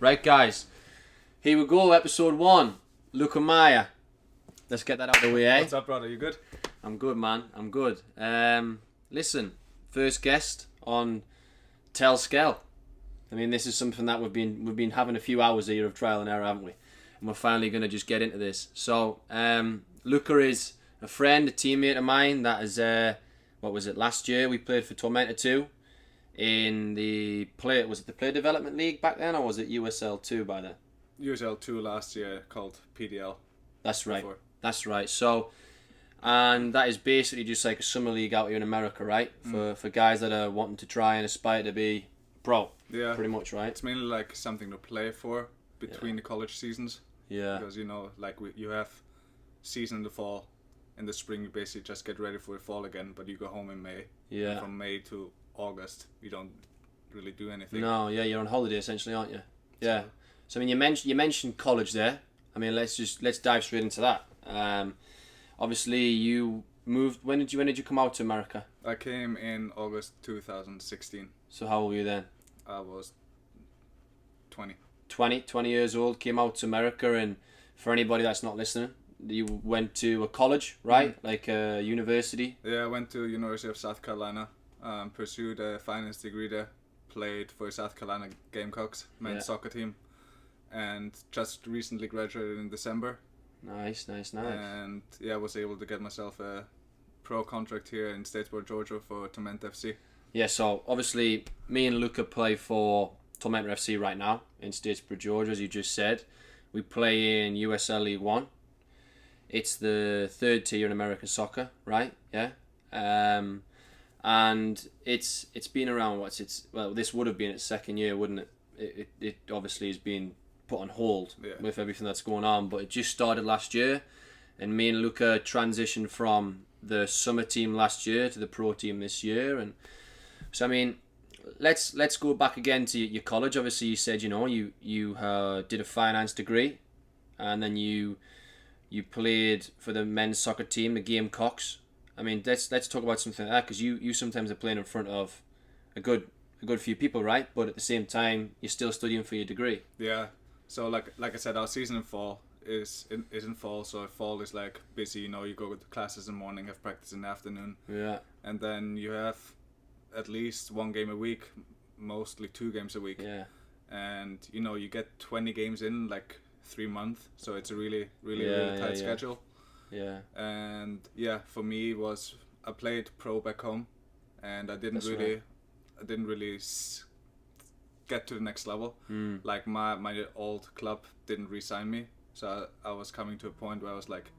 Right, guys. Here we go, episode 1. Luca Mayr. Let's get that out of the way, eh? What's up, brother? You good? I'm good, man. I'm good. Listen, first guest on Tell Skel. I mean, this is something that we've been having a few hours here of trial and error, haven't we? And we're finally going to just get into this. So, Luca is a friend, a teammate of mine. That is, what was it? Last year we played for Tormenta 2 in the play. Was it the Player Development League back then, or was it USL 2 by then? USL 2 last year, called PDL. That's right. Before. That's right. So, and that is basically just like a summer league out here in America, right? For guys that are wanting to try and aspire to be pro. Yeah. Pretty much, right? It's mainly like something to play for between the college seasons. Yeah. Because, you have season in the fall. In the spring, you basically just get ready for the fall again, but you go home in May. Yeah. And from May to August, you don't really do anything. No, yeah, you're on holiday essentially, aren't you? Yeah. So I mean, you mentioned college there. I mean, let's dive straight into that. Obviously, you moved. When did you come out to America? I came in August 2016. So how old were you then? I was 20. 20 years old. Came out to America, and for anybody that's not listening, you went to a college, right? Like a university. Yeah, I went to University of South Carolina. Pursued a finance degree there. Played for South Carolina Gamecocks men's soccer team, and just recently graduated in December. Nice. And yeah, I was able to get myself a pro contract here in Statesboro, Georgia for Tormenta FC. Yeah, so obviously me and Luca play for Tormenta FC right now in Statesboro, Georgia, as you just said. We play in USL League 1. It's the third tier in American soccer, right? Yeah. And it's been around, this would have been its second year, wouldn't it? It obviously has been put on hold with everything that's going on, but it just started last year, and me and Luca transitioned from the summer team last year to the pro team this year. And so I mean, let's go back again to your college. Obviously you said you did a finance degree, and then you played for the men's soccer team, the Gamecocks. I mean, let's talk about something like that, because you sometimes are playing in front of a good few people, right? But at the same time, you're still studying for your degree. Yeah. So like I said, our season in fall is in fall. So fall is like busy. You go to classes in the morning, have practice in the afternoon. Yeah. And then you have at least one game a week, mostly 2 games a week. Yeah. And you get 20 games in like 3 months. So it's a really tight schedule. Yeah. And yeah, for me I played pro back home, and I didn't really get to the next level. Like my old club didn't re-sign me, so I was coming to a point where I was like,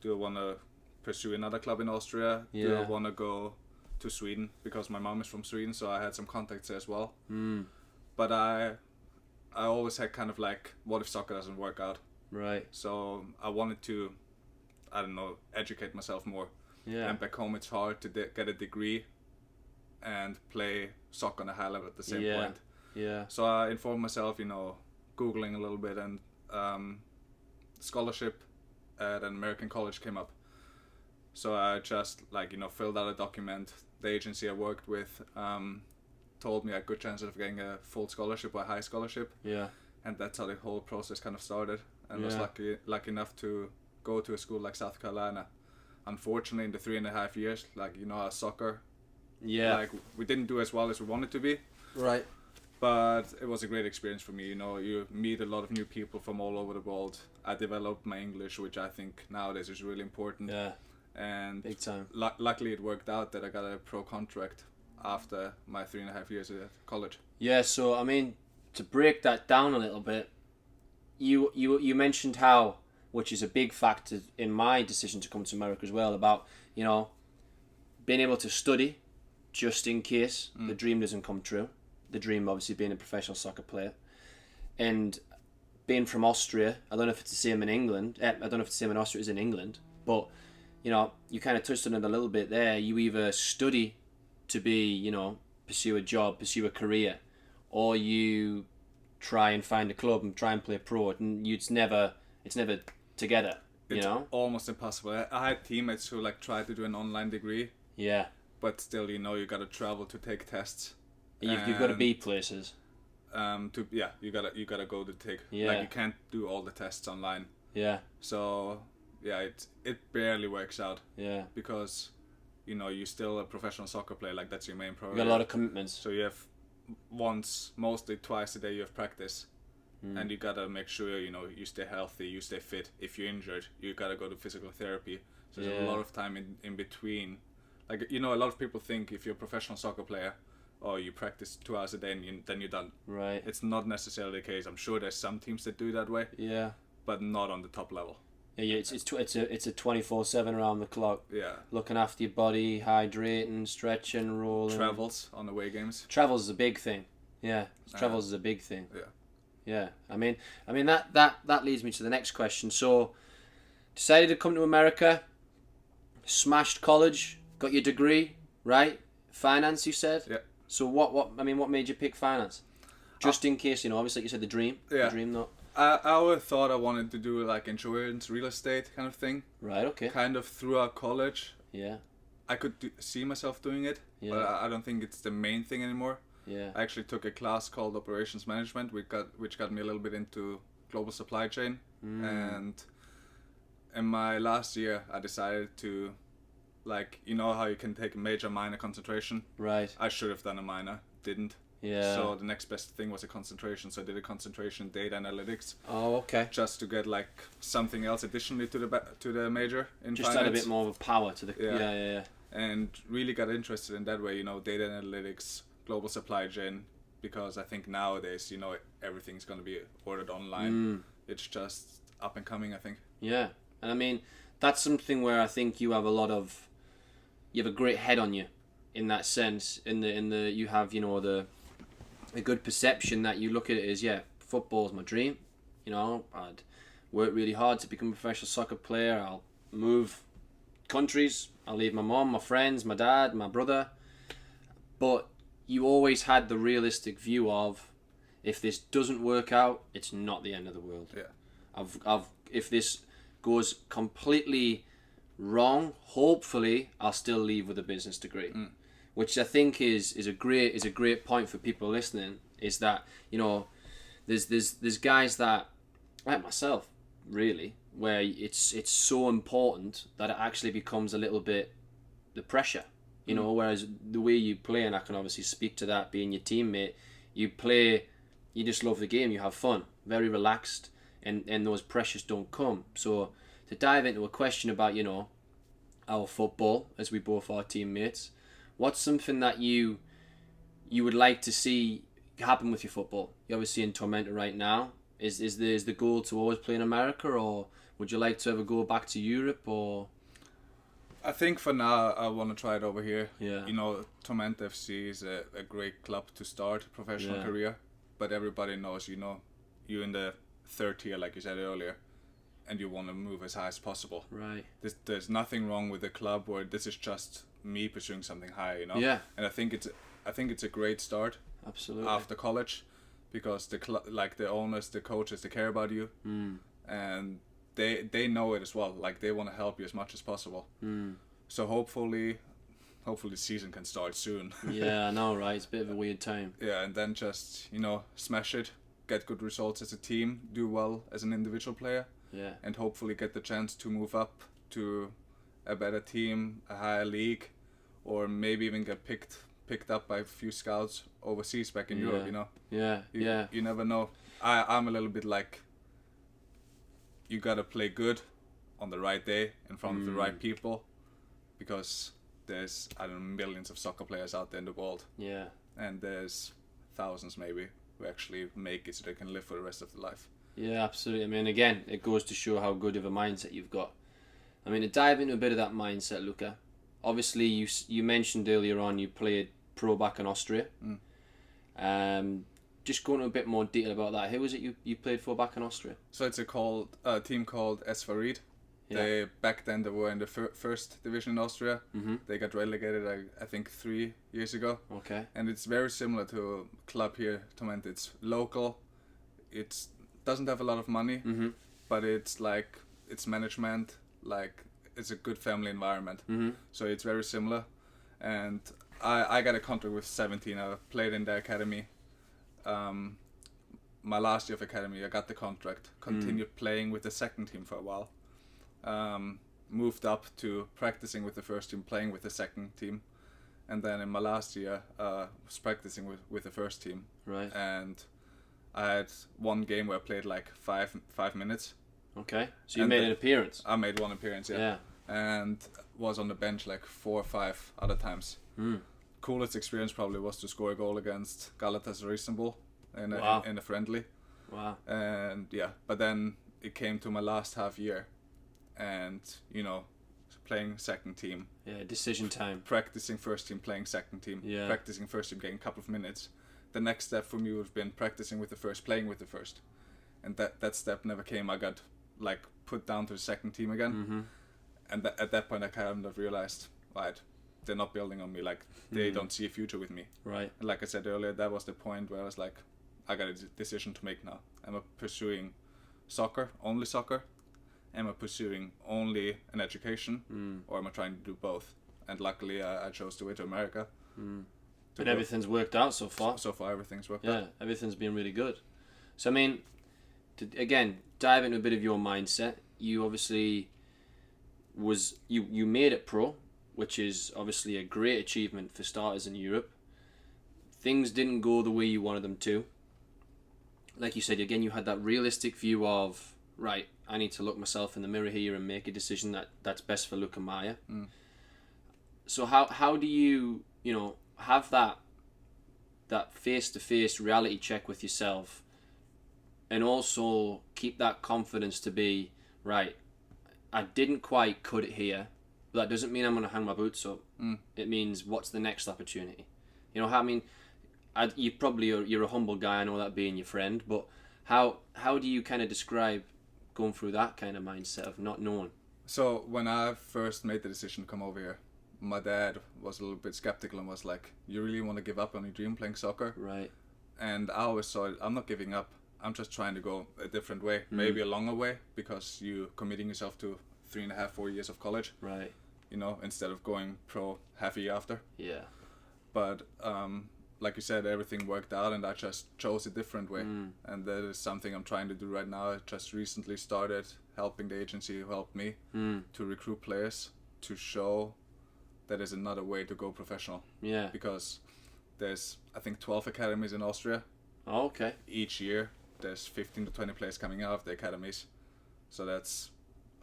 do I want to pursue another club in Austria? Do I want to go to Sweden, because my mom is from Sweden, so I had some contacts there as well. But I always had kind of like, what if soccer doesn't work out? Right. So I wanted to, educate myself more. Yeah. And back home it's hard to get a degree and play soccer on a high level at the same point. Yeah. So I informed myself, Googling a little bit, and scholarship at an American college came up. So I just filled out a document. The agency I worked with told me I had good chances of getting a full scholarship or a high scholarship. Yeah. And that's how the whole process kind of started. And I was lucky enough to go to a school like South Carolina. Unfortunately, in the 3.5 years, our soccer, we didn't do as well as we wanted to be. Right. But it was a great experience for me. You meet a lot of new people from all over the world. I developed my English, which I think nowadays is really important. Yeah. And big time. Luckily, it worked out that I got a pro contract after my 3.5 years at college. Yeah. So I mean, to break that down a little bit, you mentioned how, which is a big factor in my decision to come to America as well, about being able to study just in case the dream doesn't come true. The dream obviously being a professional soccer player, and being from Austria. I don't know if it's the same in England. I don't know if it's the same in Austria as in England, but you kind of touched on it a little bit there. You either study to be, pursue a job, pursue a career, or you try and find a club and try and play pro. And it's never together. It's almost impossible. I had teammates who tried to do an online degree. Yeah. But still, you got to travel to take tests. You've got to be places. You gotta go to take. Yeah. Like you can't do all the tests online. Yeah. So yeah, it barely works out. Yeah. Because you're still a professional soccer player. Like that's your main You priority. got a lot of commitments. So you have mostly twice a day you have practice, and you gotta make sure you stay healthy, you stay fit. If you're injured, you gotta go to physical therapy. So there's a lot of time in between. Like a lot of people think if you're a professional soccer player, you practice 2 hours a day and then you're done. Right. It's not necessarily the case. I'm sure there's some teams that do that way. Yeah. But not on the top level. Yeah, it's a 24/7 around the clock. Yeah. Looking after your body, hydrating, stretching, rolling. Travels on away games. Travels is a big thing. Yeah, travels is a big thing. Yeah. Yeah. I mean that leads me to the next question. So, decided to come to America, smashed college, got your degree, right? Finance, you said. Yeah. So what made you pick finance? Just in case, obviously like you said, the dream. Yeah. The dream, not. I always thought I wanted to do like insurance, real estate kind of thing. Right. Okay. Kind of throughout college. Yeah. I could see myself doing it, Yeah. but I don't think it's the main thing anymore. Yeah. I actually took a class called Operations Management, which got me a little bit into global supply chain. And in my last year, I decided to, like, how you can take a major minor concentration. Right. I should have done a minor, didn't. Yeah. So the next best thing was a concentration. So I did a concentration in data analytics. Oh, okay. Just to get like something else additionally to the major in Just finance. add a bit more of a power to the. Yeah. Yeah. And really got interested in that way, data analytics, global supply chain, because I think nowadays, everything's going to be ordered online. It's just up and coming, I think. Yeah. And I mean, that's something where I think you have a great head on you in that sense, you have, a good perception that you look at it as, football's my dream. I'd work really hard to become a professional soccer player. I'll move countries. I'll leave my mom, my friends, my dad, my brother. But you always had the realistic view of, if this doesn't work out, it's not the end of the world. Yeah. If this goes completely wrong, hopefully I'll still leave with a business degree. Which I think is a great point for people listening, is that there's guys that, like myself, really, where it's so important that it actually becomes a little bit the pressure, whereas the way you play, and I can obviously speak to that being your teammate, you play, you just love the game, you have fun, very relaxed, and those pressures don't come. So to dive into a question about our football, as we both are teammates, what's something that you would like to see happen with your football? You're obviously in Tormenta right now. Is the goal to always play in America, or would you like to ever go back to Europe, or? I think for now I want to try it over here. Yeah. Tormenta FC is a great club to start a professional Yeah. career, but everybody knows you're in the third tier, like you said earlier, and you want to move as high as possible. Right. There's nothing wrong with the club, or this is just me pursuing something high, Yeah. And I think it's a great start. Absolutely. After college, because the owners, the coaches, they care about you, and they know it as well. Like they want to help you as much as possible. So hopefully the season can start soon. Yeah, I know, right? It's a bit of a weird time. Yeah, and then just smash it, get good results as a team, do well as an individual player. Yeah. And hopefully get the chance to move up to a better team, a higher league, or maybe even get picked up by a few scouts overseas back in Europe, Yeah, You never know. I'm a little bit like, you gotta play good on the right day in front of the right people, because there's, I don't know, millions of soccer players out there in the world. Yeah. And there's thousands maybe who actually make it so they can live for the rest of their life. Yeah, absolutely. I mean, again, it goes to show how good of a mindset you've got. I mean, to dive into a bit of that mindset, Luca, obviously you mentioned earlier on you played pro back in Austria. Just go into a bit more detail about that. Who was it you played for back in Austria? So it's a team called SV. Yeah. Back then they were in the first division in Austria. They got relegated, I think, 3 years ago. Okay. And it's very similar to a club here, Tormenta. It's local. It doesn't have a lot of money, but it's management. Like, it's a good family environment. So it's very similar. And I got a contract with 17. I played in the academy my last year of academy, I got the contract, continued playing with the second team for a while, moved up to practicing with the first team, playing with the second team, and then in my last year was practicing with the first team. Right. And I had one game where I played like five minutes. Okay, so you made an appearance. I made one appearance, yeah. And was on the bench like 4 or 5 other times. Coolest experience probably was to score a goal against Galatasaray Istanbul in a friendly. Wow. And yeah, but then it came to my last half year, and you know, playing second team. Yeah, decision time. Practicing first team, playing second team. Yeah. Practicing first team, getting a couple of minutes. The next step for me would have been practicing with the first, playing with the first, and that step never came. I got like put down to the second team again, and at that point I kind of realized, right, they're not building on me. Like they don't see a future with me. Right. And like I said earlier, that was the point where I was like, I got a decision to make now. Am I pursuing soccer, only soccer? Am I pursuing only an education, or am I trying to do both? And luckily, I chose to go to America. And everything's worked out so far. So far, everything's worked out. Yeah, everything's been really good. So I mean, to again dive into a bit of your mindset. You obviously you made it pro, which is obviously a great achievement for starters in Europe. Things didn't go the way you wanted them to. Like you said, again, you had that realistic view of, right, I need to look myself in the mirror here and make a decision that's best for Luca Mayr. So how do you have that face-to-face reality check with yourself, and also keep that confidence to be, right, I didn't quite cut it here, but that doesn't mean I'm going to hang my boots up. It means, what's the next opportunity? You know, I mean, you're a humble guy, I know that, being your friend, but how do you kind of describe going through that kind of mindset of not knowing? So when I first made the decision to come over here, my dad was a little bit skeptical and was like, you really want to give up on your dream playing soccer? Right. And I always saw it, I'm not giving up. I'm just trying to go a different way, maybe a longer way, because you're committing yourself to 3.5, 4 years of college. Right. You know, instead of going pro half a year after. Yeah. But like you said, everything worked out, and I just chose a different way. And that is something I'm trying to do right now. I just recently started helping the agency who helped me to recruit players, to show that there's another way to go professional. Yeah. Because there's, I think, 12 academies in Austria. Oh, okay. Each year, there's 15 to 20 players coming out of the academies. So that's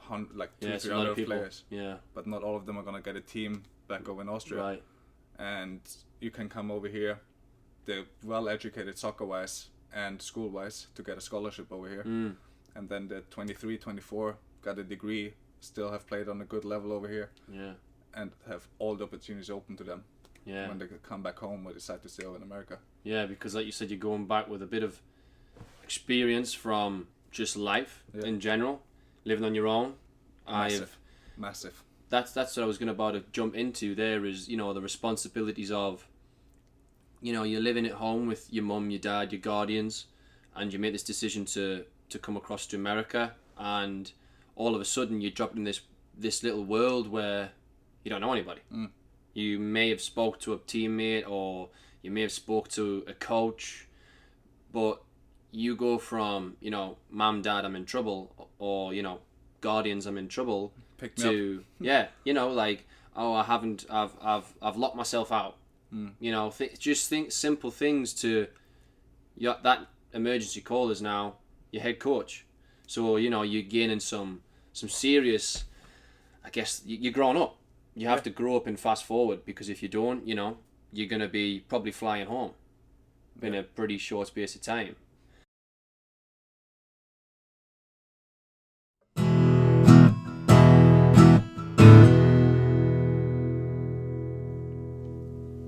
200-300 players. Yeah. But not all of them are going to get a team back over in Austria. Right. And you can come over here, they're well educated soccer-wise and school-wise, to get a scholarship over here. And then the 23, 24 got a degree, still have played on a good level over here. Yeah. And have all the opportunities open to them. Yeah. When they come back home or decide to stay over in America. Yeah, because like you said, you're going back with a bit of experience from just life in general, living on your own. Massive. That's what I was going to jump into there, is, the responsibilities of, you're living at home with your mum, your dad, your guardians, and you make this decision to come across to America, and all of a sudden you're dropped in this little world where you don't know anybody. You may have spoke to a teammate, or you may have spoke to a coach, but you go from, mum, dad, I'm in trouble, or, guardians, I'm in trouble, Pick me to up. I've locked myself out. Just think simple things to that emergency call is now your head coach. So you're gaining some serious, I guess, you're growing up. You have to grow up and fast forward, because if you don't, you're going to be probably flying home in a pretty short space of time.